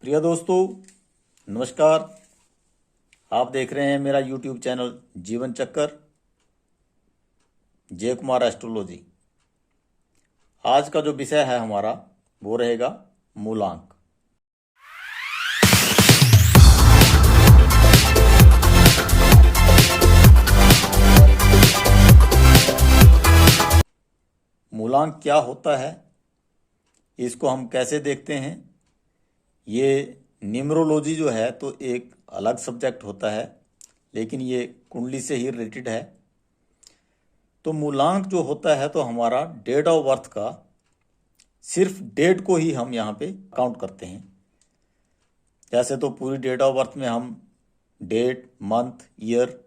प्रिय दोस्तों, नमस्कार। आप देख रहे हैं मेरा YouTube चैनल जीवन चक्कर जय कुमार एस्ट्रोलॉजी। आज का जो विषय है हमारा वो रहेगा मूलांक। मूलांक क्या होता है, इसको हम कैसे देखते हैं। ये न्यूमरोलॉजी जो है तो एक अलग सब्जेक्ट होता है, लेकिन ये कुंडली से ही रिलेटेड है। तो मूलांक जो होता है तो हमारा डेट ऑफ बर्थ का सिर्फ डेट को ही हम यहाँ पे काउंट करते हैं। जैसे तो पूरी डेट ऑफ बर्थ में हम डेट, मंथ, ईयर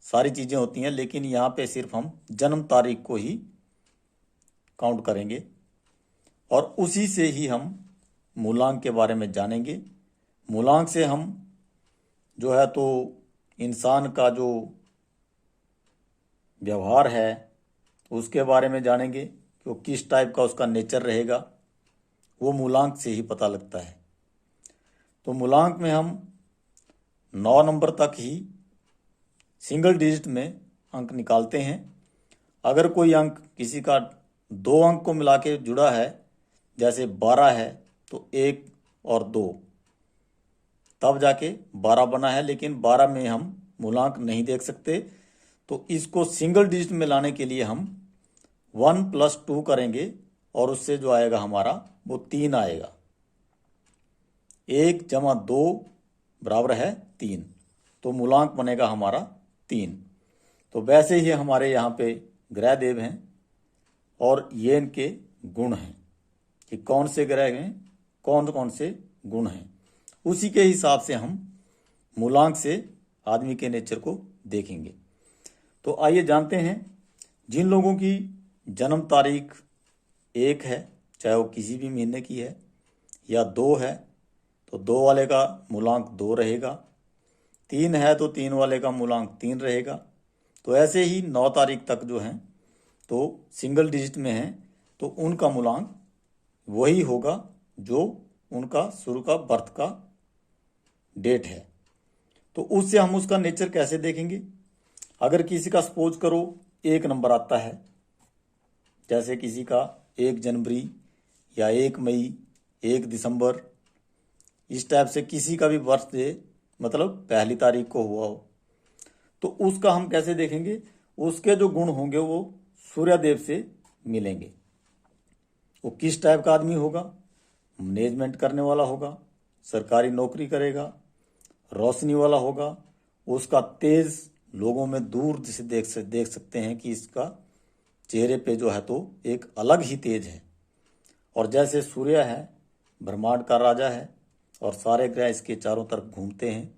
सारी चीज़ें होती हैं, लेकिन यहाँ पे सिर्फ हम जन्म तारीख को ही काउंट करेंगे और उसी से ही हम मूलांक के बारे में जानेंगे। मूलांक से हम जो है तो इंसान का जो व्यवहार है उसके बारे में जानेंगे कि वो किस टाइप का उसका नेचर रहेगा, वो मूलांक से ही पता लगता है। तो मूलांक में हम 9 नंबर तक ही सिंगल डिजिट में अंक निकालते हैं। अगर कोई अंक किसी का 2 अंक को मिला के जुड़ा है, जैसे 12 है तो 1 और 2, तब जाके 12 बना है, लेकिन 12 में हम मूलांक नहीं देख सकते। तो इसको सिंगल डिजिट में लाने के लिए हम 1 + 2 करेंगे और उससे जो आएगा हमारा वो 3 आएगा। 1 + 2 बराबर है 3, तो मूलांक बनेगा हमारा 3। तो वैसे ही हमारे यहाँ पे ग्रह देव हैं और ये इनके गुण हैं कि कौन से ग्रह हैं, कौन कौन से गुण हैं। उसी के हिसाब से हम मूलांक से आदमी के नेचर को देखेंगे। तो आइए जानते हैं, जिन लोगों की जन्म तारीख 1 है, चाहे वो किसी भी महीने की है, या 2 है तो 2 वाले का मूलांक 2 रहेगा। 3 है तो 3 वाले का मूलांक 3 रहेगा। तो ऐसे ही 9 तारीख तक जो हैं तो सिंगल डिजिट में हैं, तो उनका मूलांक वही होगा जो उनका शुरू का बर्थ का डेट है। तो उससे हम उसका नेचर कैसे देखेंगे। अगर किसी का सपोज करो 1 नंबर आता है, जैसे किसी का 1 जनवरी या 1 मई, 1 दिसंबर, इस टाइप से किसी का भी बर्थडे मतलब पहली तारीख को हुआ हो, तो उसका हम कैसे देखेंगे। उसके जो गुण होंगे वो सूर्यदेव से मिलेंगे। वो किस टाइप का आदमी होगा, मैनेजमेंट करने वाला होगा, सरकारी नौकरी करेगा, रोशनी वाला होगा, उसका तेज लोगों में दूर से देख सकते हैं कि इसका चेहरे पे जो है तो एक अलग ही तेज है। और जैसे सूर्य है ब्रह्मांड का राजा है और सारे ग्रह इसके चारों तरफ घूमते हैं,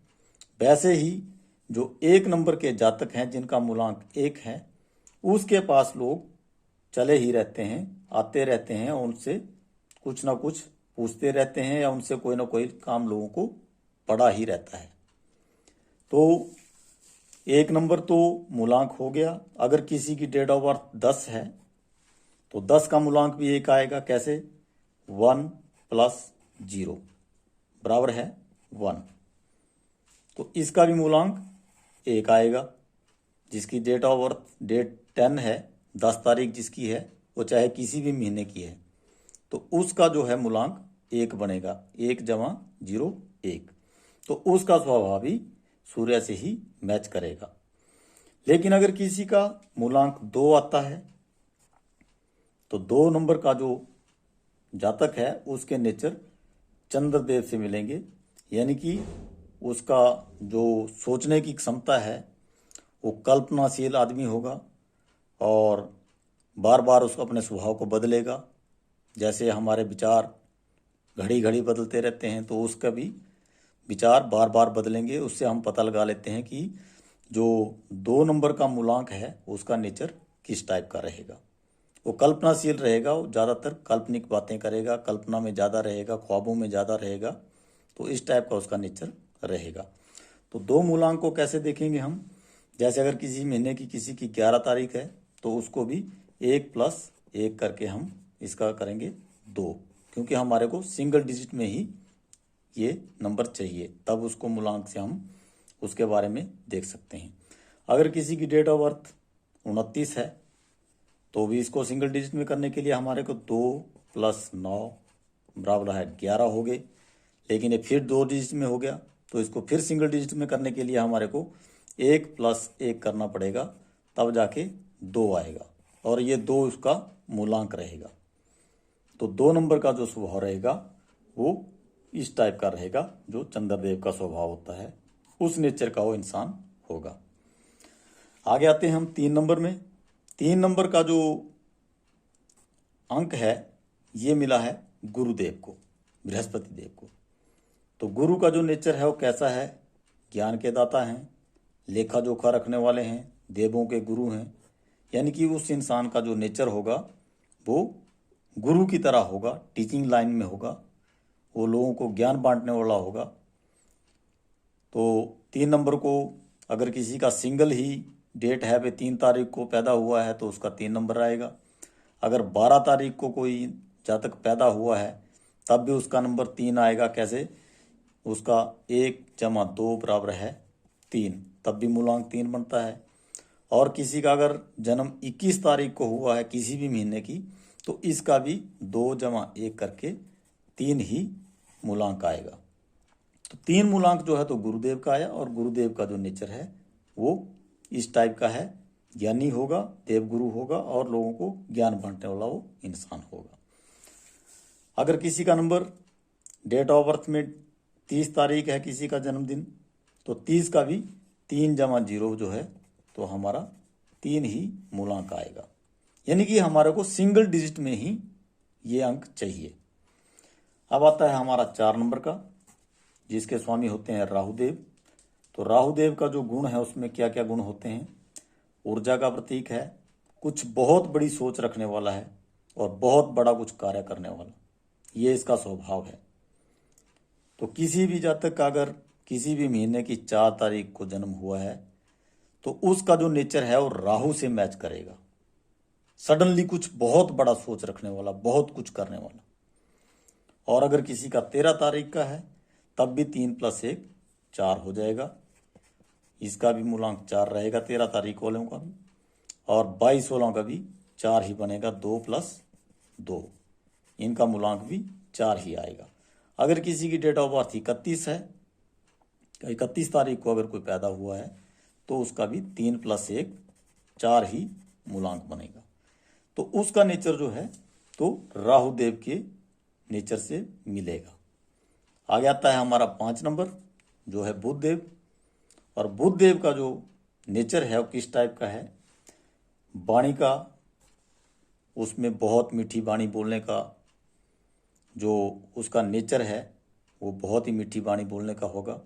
वैसे ही जो 1 नंबर के जातक हैं जिनका मूलांक 1 है, उसके पास लोग चले ही रहते हैं, आते रहते हैं, उनसे कुछ ना कुछ पूछते रहते हैं या उनसे कोई ना कोई काम लोगों को पड़ा ही रहता है। तो 1 नंबर तो मूलांक हो गया। अगर किसी की डेट ऑफ बर्थ 10 है तो 10 का मूलांक भी 1 आएगा। कैसे, 1 + 0 बराबर है 1। तो इसका भी मूलांक 1 आएगा। जिसकी डेट ऑफ बर्थ डेट 10 है, 10 तारीख जिसकी है, वो चाहे किसी भी महीने की है, तो उसका जो है मूलांक 1 बनेगा। 1 + 0 1। तो उसका स्वभाव भी सूर्य से ही मैच करेगा। लेकिन अगर किसी का मूलांक 2 आता है तो 2 नंबर का जो जातक है उसके नेचर चंद्रदेव से मिलेंगे, यानी कि उसका जो सोचने की क्षमता है वो कल्पनाशील आदमी होगा और बार बार उसको अपने स्वभाव को बदलेगा। जैसे हमारे विचार घड़ी घड़ी बदलते रहते हैं, तो उसका भी विचार बार बार बदलेंगे। उससे हम पता लगा लेते हैं कि जो 2 नंबर का मूलांक है उसका नेचर किस टाइप का रहेगा। वो कल्पनाशील रहेगा, वो ज़्यादातर काल्पनिक बातें करेगा, कल्पना में ज़्यादा रहेगा, ख्वाबों में ज़्यादा रहेगा। तो इस टाइप का उसका नेचर रहेगा। तो 2 मूलांक को कैसे देखेंगे हम। जैसे अगर किसी महीने की किसी की 11 तारीख है तो उसको भी 1 + 1 करके हम इसका करेंगे 2, क्योंकि हमारे को सिंगल डिजिट में ही ये नंबर चाहिए, तब उसको मूलांक से हम उसके बारे में देख सकते हैं। अगर किसी की डेट ऑफ बर्थ 29 है तो भी इसको सिंगल डिजिट में करने के लिए हमारे को 2 + 9 बराबर है 11 हो गए, लेकिन ये फिर 2 डिजिट में हो गया, तो इसको फिर सिंगल डिजिट में करने के लिए हमारे को 1 + 1 करना पड़ेगा, तब जाके 2 आएगा, और ये 2 उसका मूलांक रहेगा। तो 2 नंबर का जो स्वभाव रहेगा वो इस टाइप का रहेगा, जो चंद्रदेव का स्वभाव होता है उस नेचर का वो इंसान होगा। आगे आते हैं हम 3 नंबर में। 3 नंबर का जो अंक है ये मिला है गुरुदेव को, बृहस्पति देव को। तो गुरु का जो नेचर है वो कैसा है? ज्ञान के दाता हैं, लेखा जोखा रखने वाले हैं, देवों के गुरु हैं, यानी कि उस इंसान का जो नेचर होगा वो गुरु की तरह होगा, टीचिंग लाइन में होगा, वो लोगों को ज्ञान बांटने वाला होगा। तो 3 नंबर को अगर किसी का सिंगल ही डेट है, वे 3 तारीख को पैदा हुआ है तो उसका 3 नंबर आएगा। अगर 12 तारीख को कोई जातक पैदा हुआ है तब भी उसका नंबर 3 आएगा। कैसे? उसका 1 + 2 बराबर है 3, तब भी मूलांक 3 बनता है। और किसी का अगर जन्म 21 तारीख को हुआ है किसी भी महीने की, तो इसका भी 2 + 1 करके 3 ही मूलांक आएगा। तो 3 मूलांक जो है तो गुरुदेव का आया, और गुरुदेव का जो नेचर है वो इस टाइप का है, ज्ञानी होगा, देवगुरु होगा, और लोगों को ज्ञान बांटने वाला वो इंसान होगा। अगर किसी का नंबर डेट ऑफ बर्थ में 30 तारीख है किसी का जन्मदिन, तो 30 का भी 3 + 0 जो है तो हमारा 3 ही मूलांक आएगा, यानी कि हमारे को सिंगल डिजिट में ही ये अंक चाहिए। अब आता है हमारा 4 नंबर का, जिसके स्वामी होते हैं राहुदेव। तो राहुदेव का जो गुण है उसमें क्या क्या गुण होते हैं? ऊर्जा का प्रतीक है, कुछ बहुत बड़ी सोच रखने वाला है, और बहुत बड़ा कुछ कार्य करने वाला, ये इसका स्वभाव है। तो किसी भी जातक का अगर किसी भी महीने की 4 तारीख को जन्म हुआ है तो उसका जो नेचर है वो राहु से मैच करेगा। सडनली कुछ बहुत बड़ा सोच रखने वाला, बहुत कुछ करने वाला। और अगर किसी का 13 तारीख का है तब भी 3 + 1 4 हो जाएगा, इसका भी मूलांक 4 रहेगा 13 तारीख वालों का भी, और 22 वालों का भी 4 ही बनेगा, 2 + 2, इनका मूलांक भी 4 ही आएगा। अगर किसी की डेट ऑफ बर्थ 31 है, 31 तारीख को अगर कोई पैदा हुआ है तो उसका भी 3 + 1 4 ही मूलांक बनेगा। तो उसका नेचर जो है तो राहुदेव के नेचर से मिलेगा। आगे आता है हमारा 5 नंबर, जो है बुधदेव। और बुधदेव का जो नेचर है वो किस टाइप का है? वाणी का, उसमें बहुत मीठी वाणी बोलने का जो उसका नेचर है वो बहुत ही मीठी वाणी बोलने का होगा।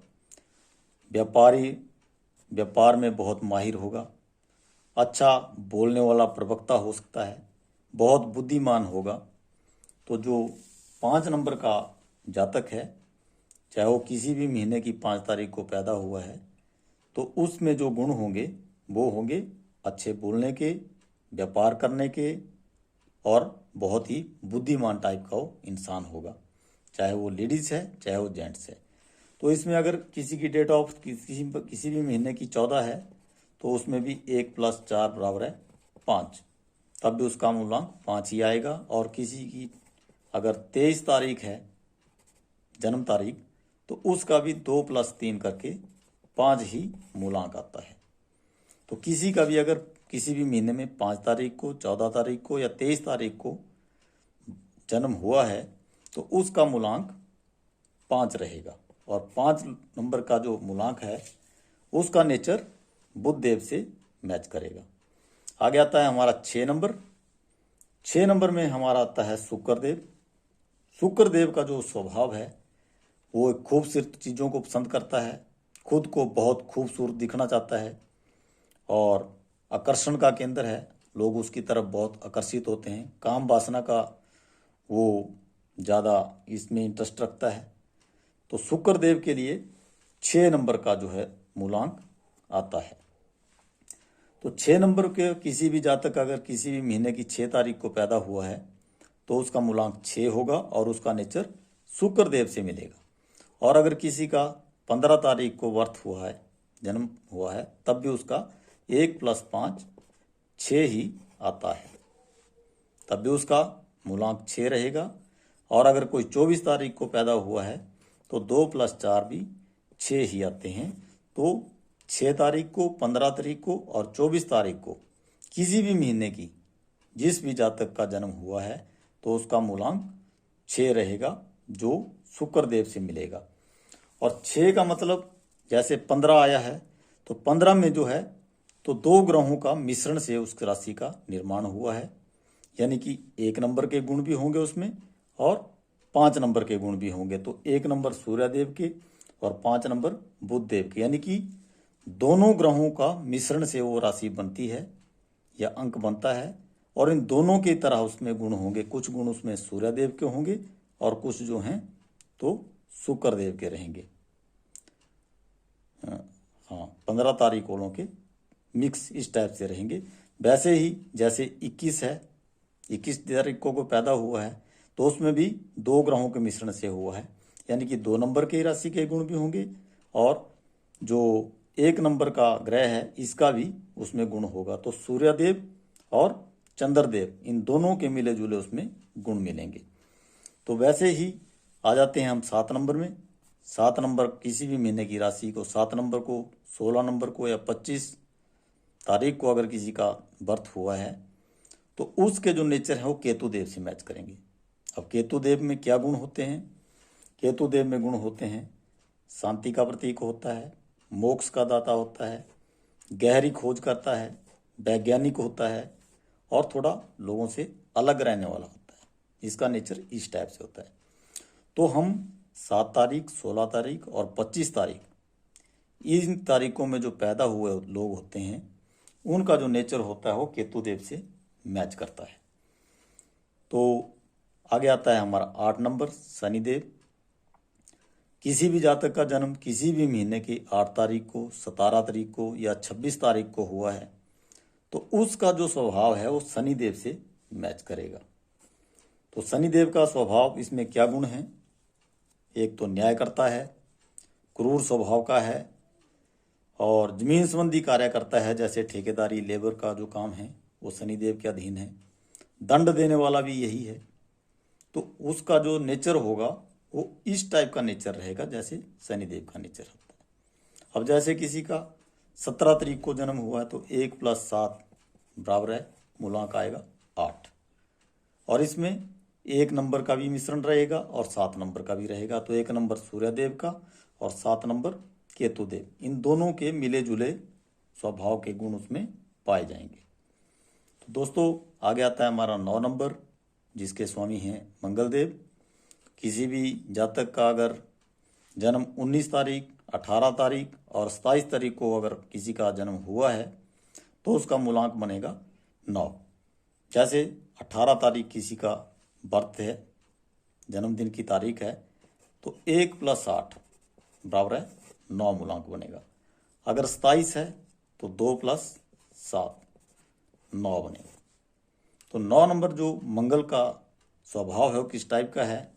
व्यापार में बहुत माहिर होगा, अच्छा बोलने वाला प्रवक्ता हो सकता है, बहुत बुद्धिमान होगा। तो जो 5 नंबर का जातक है, चाहे वो किसी भी महीने की 5 तारीख को पैदा हुआ है, तो उसमें जो गुण होंगे वो होंगे अच्छे बोलने के, व्यापार करने के, और बहुत ही बुद्धिमान टाइप का वो इंसान होगा, चाहे वो लेडीज़ है चाहे वो जेंट्स है। तो इसमें अगर किसी की डेट ऑफ किसी भी महीने की 14 है तो उसमें भी 1 + 4 बराबर है 5, तब भी उसका मूलांक 5 ही आएगा। और किसी की अगर 23 तारीख है जन्म तारीख, तो उसका भी 2 + 3 करके 5 ही मूलांक आता है। तो किसी का भी अगर किसी भी महीने में 5 तारीख को, 14 तारीख को या 23 तारीख को जन्म हुआ है तो उसका मूलांक 5 रहेगा, और 5 नंबर का जो मूलांक है उसका नेचर बुधदेव से मैच करेगा। आगे आता है हमारा 6 नंबर। 6 नंबर में हमारा आता है शुक्रदेव। शुक्रदेव का जो स्वभाव है वो खूबसूरत चीज़ों को पसंद करता है, खुद को बहुत खूबसूरत दिखना चाहता है, और आकर्षण का केंद्र है, लोग उसकी तरफ बहुत आकर्षित होते हैं। काम वासना का वो ज़्यादा इसमें इंटरेस्ट रखता है। तो शुक्रदेव के लिए 6 नंबर का जो है मूलांक आता है। तो 6 नंबर के किसी भी जातक अगर किसी भी महीने की 6 तारीख को पैदा हुआ है तो उसका मूलांक 6 होगा, और उसका नेचर शुक्रदेव से मिलेगा। और अगर किसी का 15 तारीख को बर्थ हुआ है, जन्म हुआ है, तब भी उसका 1 + 5 6 ही आता है, तब भी उसका मूलांक 6 रहेगा। और अगर कोई 24 तारीख को पैदा हुआ है तो 2 + 4 भी 6 ही आते हैं। तो 6 तारीख को, 15 तारीख को और 24 तारीख को किसी भी महीने की जिस भी जातक का जन्म हुआ है तो उसका मूलांक 6 रहेगा, जो शुक्र देव से मिलेगा। और 6 का मतलब जैसे 15 आया है तो 15 में जो है तो 2 ग्रहों का मिश्रण से उस राशि का निर्माण हुआ है, यानी कि 1 नंबर के गुण भी होंगे उसमें और 5 नंबर के गुण भी होंगे। तो 1 नंबर सूर्य देव के और 5 नंबर बुध देव के, यानी कि दोनों ग्रहों का मिश्रण से वो राशि बनती है या अंक बनता है। और इन दोनों की तरह उसमें गुण होंगे, कुछ गुण उसमें सूर्य देव के होंगे और कुछ जो हैं तो शुक्र देव के रहेंगे। हाँ, 15 तारीख वालों के मिक्स इस टाइप से रहेंगे। वैसे ही जैसे 21 है, 21 तारीख को पैदा हुआ है तो उसमें भी 2 ग्रहों के मिश्रण से हुआ है, यानी कि 2 नंबर के राशि के गुण भी होंगे और जो 1 नंबर का ग्रह है इसका भी उसमें गुण होगा। तो सूर्यदेव और चंद्रदेव इन दोनों के मिले जुले उसमें गुण मिलेंगे। तो वैसे ही आ जाते हैं हम 7 नंबर में। 7 नंबर किसी भी महीने की राशि को 7 नंबर को, 16 नंबर को या 25 तारीख को अगर किसी का बर्थ हुआ है तो उसके जो नेचर है वो केतु देव से मैच करेंगे। अब केतु देव में क्या गुण होते हैं? केतु देव में गुण होते हैं, शांति का प्रतीक होता है, मोक्ष का दाता होता है, गहरी खोज करता है, वैज्ञानिक होता है और थोड़ा लोगों से अलग रहने वाला होता है। इसका नेचर इस टाइप से होता है। तो हम 7 तारीख, 16 तारीख और 25 तारीख, इन तारीखों में जो पैदा हुए लोग होते हैं उनका जो नेचर होता है वो केतु देव से मैच करता है। तो आगे आता है हमारा 8 नंबर, शनिदेव। किसी भी जातक का जन्म किसी भी महीने की 8 तारीख को, 17 तारीख को या 26 तारीख को हुआ है तो उसका जो स्वभाव है वो शनिदेव से मैच करेगा। तो शनिदेव का स्वभाव इसमें क्या गुण है? एक तो न्याय करता है, क्रूर स्वभाव का है और जमीन संबंधी कार्य करता है, जैसे ठेकेदारी, लेबर का जो काम है वो शनिदेव के अधीन है। दंड देने वाला भी यही है। तो उसका जो नेचर होगा वो इस टाइप का नेचर रहेगा जैसे शनिदेव का नेचर होता है। अब जैसे किसी का 17 तारीख को जन्म हुआ है तो 1 + 7 बराबर है, मूलांक आएगा 8। और इसमें 1 नंबर का भी मिश्रण रहेगा और 7 नंबर का भी रहेगा। तो 1 नंबर सूर्यदेव का और 7 नंबर केतुदेव, इन दोनों के मिले जुले स्वभाव के गुण उसमें पाए जाएंगे। तो दोस्तों आगे आता है हमारा 9 नंबर, जिसके स्वामी हैं मंगलदेव। किसी भी जातक का अगर जन्म 19 तारीख, 18 तारीख और 27 तारीख को अगर किसी का जन्म हुआ है तो उसका मूलांक बनेगा 9। जैसे 18 तारीख किसी का बर्थ है, जन्मदिन की तारीख है, तो 1 + 8 बराबर है 9 मूलांक बनेगा। अगर 27 है तो 2 + 7 9 बनेगा। तो 9 नंबर जो मंगल का स्वभाव है वो किस टाइप का है?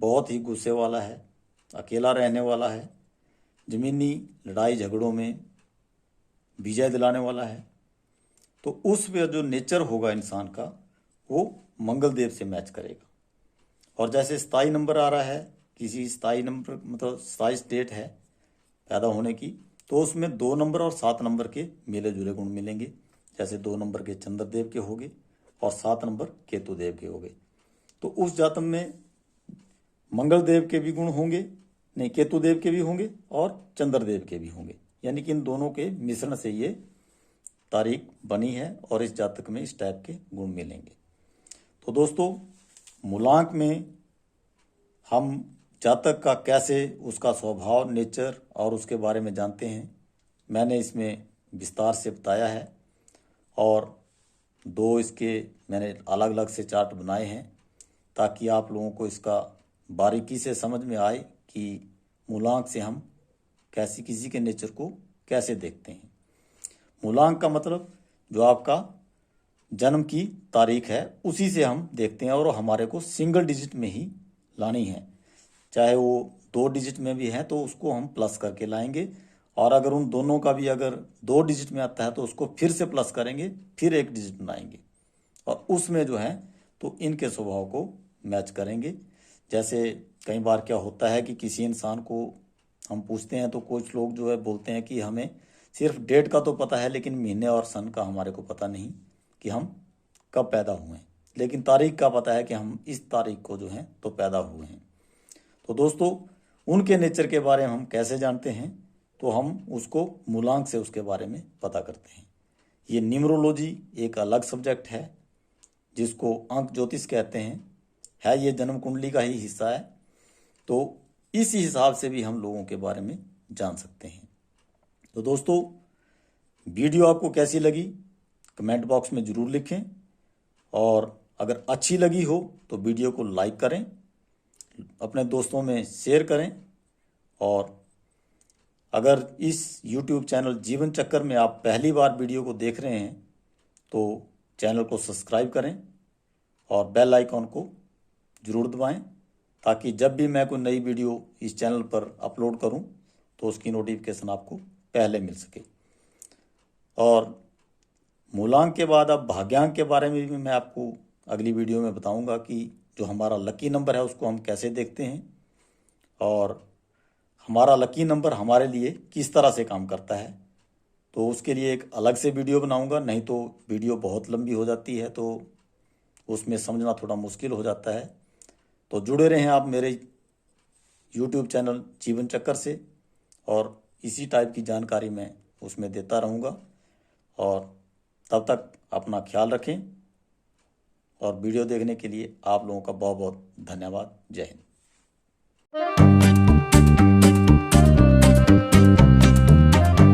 बहुत ही गुस्से वाला है, अकेला रहने वाला है, जमीनी लड़ाई झगड़ों में विजय दिलाने वाला है। तो उस पे जो नेचर होगा इंसान का वो मंगल देव से मैच करेगा। और जैसे 27 नंबर आ रहा है, किसी 27 नंबर मतलब 27 डेट है पैदा होने की, तो उसमें 2 नंबर और 7 नंबर के मिले जुले गुण मिलेंगे। जैसे 2 नंबर के चंद्रदेव के हो गए और 7 नंबर केतु देव के हो गए। तो उस जातक में मंगल देव के भी गुण होंगे, नहीं केतु देव के भी होंगे और चंद्रदेव के भी होंगे, यानी कि इन दोनों के मिश्रण से ये तारीख बनी है और इस जातक में इस टाइप के गुण मिलेंगे। तो दोस्तों मूलांक में हम जातक का कैसे उसका स्वभाव, नेचर और उसके बारे में जानते हैं, मैंने इसमें विस्तार से बताया है। और 2 इसके मैंने अलग अलग से चार्ट बनाए हैं ताकि आप लोगों को इसका बारीकी से समझ में आए कि मूलांक से हम कैसे किसी के नेचर को कैसे देखते हैं। मूलांक का मतलब जो आपका जन्म की तारीख है उसी से हम देखते हैं और हमारे को सिंगल डिजिट में ही लानी है, चाहे वो 2 डिजिट में भी है तो उसको हम प्लस करके लाएंगे, और अगर उन दोनों का भी अगर 2 डिजिट में आता है तो उसको फिर से प्लस करेंगे, फिर 1 डिजिट बनाएंगे, और उसमें जो है तो इनके स्वभाव को मैच करेंगे। जैसे कई बार क्या होता है कि किसी इंसान को हम पूछते हैं तो कुछ लोग जो है बोलते हैं कि हमें सिर्फ डेट का तो पता है लेकिन महीने और सन का हमारे को पता नहीं कि हम कब पैदा हुए हैं, लेकिन तारीख का पता है कि हम इस तारीख को जो है तो पैदा हुए हैं। तो दोस्तों, उनके नेचर के बारे में हम कैसे जानते हैं, तो हम उसको मूलांक से उसके बारे में पता करते हैं। ये न्यूमरोलॉजी एक अलग सब्जेक्ट है जिसको अंक ज्योतिष कहते हैं, है ये जन्म कुंडली का ही हिस्सा है। तो इस हिसाब से भी हम लोगों के बारे में जान सकते हैं। तो दोस्तों, वीडियो आपको कैसी लगी कमेंट बॉक्स में ज़रूर लिखें, और अगर अच्छी लगी हो तो वीडियो को लाइक करें, अपने दोस्तों में शेयर करें, और अगर इस YouTube चैनल जीवन चक्कर में आप पहली बार वीडियो को देख रहे हैं तो चैनल को सब्सक्राइब करें और बेल आइकॉन को ज़रूर दबाएं, ताकि जब भी मैं कोई नई वीडियो इस चैनल पर अपलोड करूं तो उसकी नोटिफिकेशन आपको पहले मिल सके। और मूलांक के बाद अब भाग्यांक के बारे में भी मैं आपको अगली वीडियो में बताऊंगा कि जो हमारा लकी नंबर है उसको हम कैसे देखते हैं, और हमारा लकी नंबर हमारे लिए किस तरह से काम करता है। तो उसके लिए एक अलग से वीडियो बनाऊंगा, नहीं तो वीडियो बहुत लंबी हो जाती है तो उसमें समझना थोड़ा मुश्किल हो जाता है। तो जुड़े रहें आप मेरे YouTube चैनल जीवन चक्कर से, और इसी टाइप की जानकारी मैं उसमें देता रहूँगा। और तब तक अपना ख्याल रखें, और वीडियो देखने के लिए आप लोगों का बहुत बहुत धन्यवाद। जय हिंद।